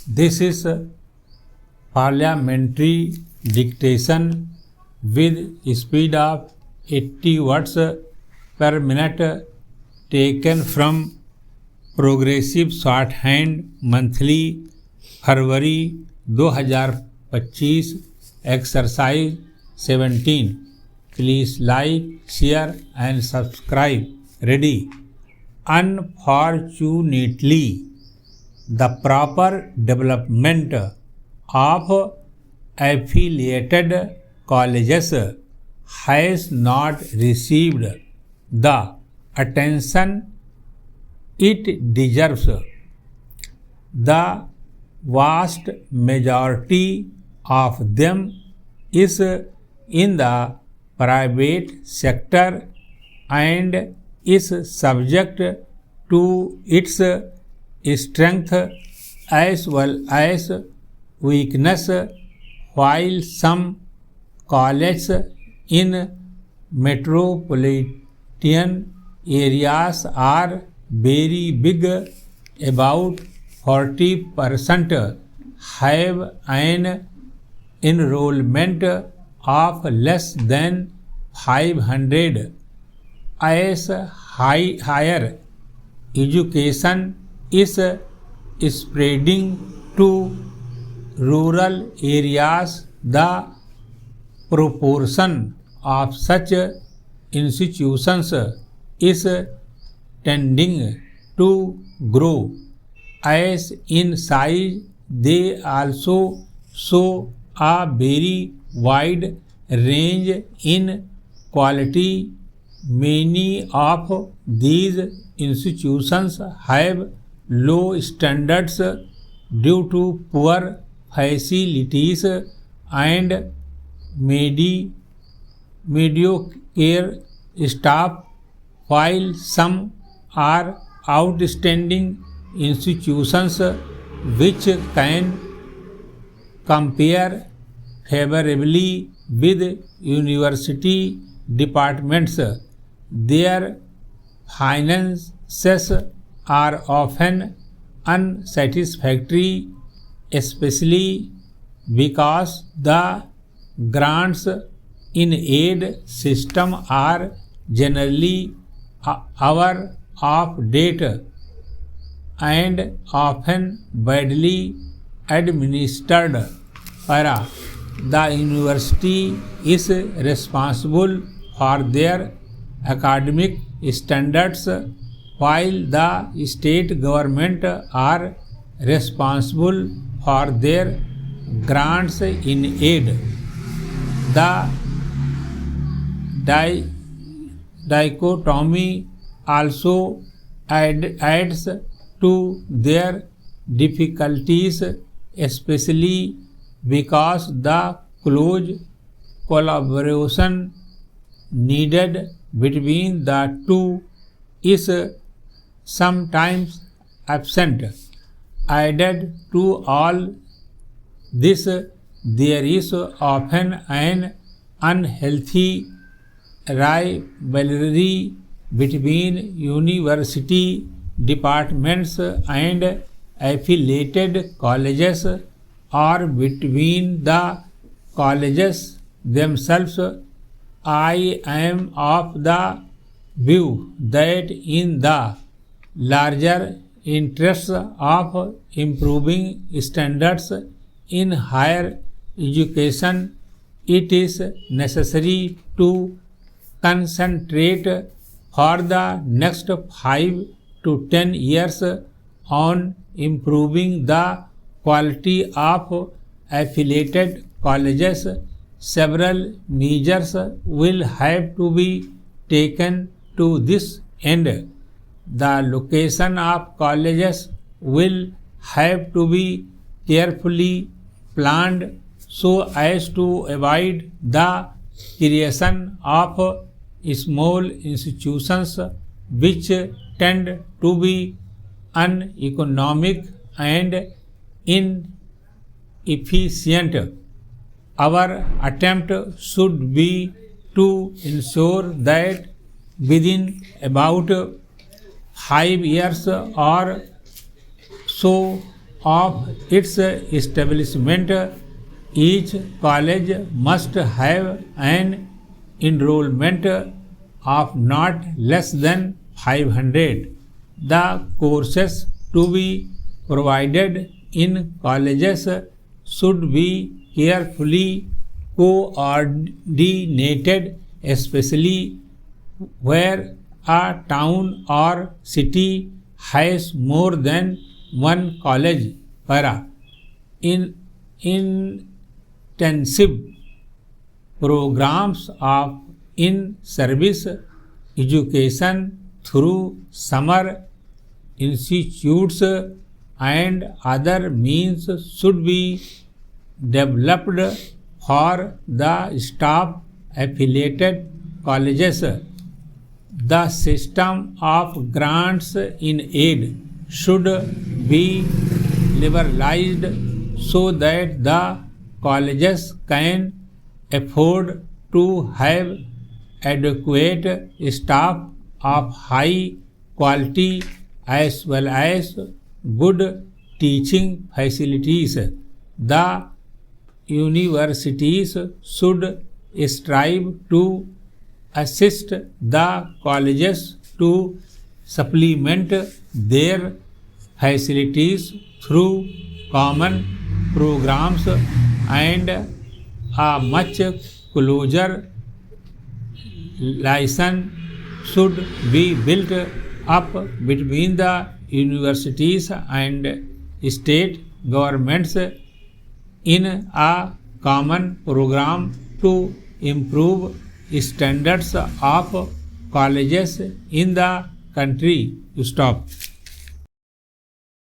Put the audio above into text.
This is parliamentary dictation with speed of 80 words per minute taken from Progressive Shorthand Monthly February 2025 Exercise 17. Please like, share and subscribe. Ready? Unfortunately, the proper development of affiliated colleges has not received the attention it deserves. The vast majority of them is in the private sector and is subject to its strength as well as weakness, while some colleges in metropolitan areas are very big, about 40% have an enrollment of less than 500. As higher education is spreading to rural areas, the proportion of such institutions is tending to grow. As in size, they also show a very wide range in quality. Many of these institutions have low standards due to poor facilities and mediocre staff, while some are outstanding institutions which can compare favorably with university departments. Their finances are often unsatisfactory, especially because the grants in aid system are generally out of date and often badly administered. The university is responsible for their academic standards, while the state government are responsible for their grants in aid. The dichotomy also adds to their difficulties, especially because the close collaboration needed between the two is sometimes absent. Added to all this, there is often an unhealthy rivalry between university departments and affiliated colleges, or between the colleges themselves. I am of the view that in the larger interests of improving standards in higher education, it is necessary to concentrate for the next 5 to 10 years on improving the quality of affiliated colleges. Several measures will have to be taken to this end. The location of colleges will have to be carefully planned so as to avoid the creation of small institutions which tend to be uneconomic and inefficient. Our attempt should be to ensure that within about 5 years or so of its establishment, each college must have an enrollment of not less than 500. The courses to be provided in colleges should be carefully coordinated, especially where a town or city has more than one college. Para intensive programs of in-service education through summer institutes and other means should be developed for the staff affiliated colleges. The system of grants in aid should be liberalized so that the colleges can afford to have adequate staff of high quality as well as good teaching facilities. The universities should strive to assist the colleges to supplement their facilities through common programs, and a much closer liaison should be built up between the universities and state governments in a common program to improve standards of colleges in the country. You stop.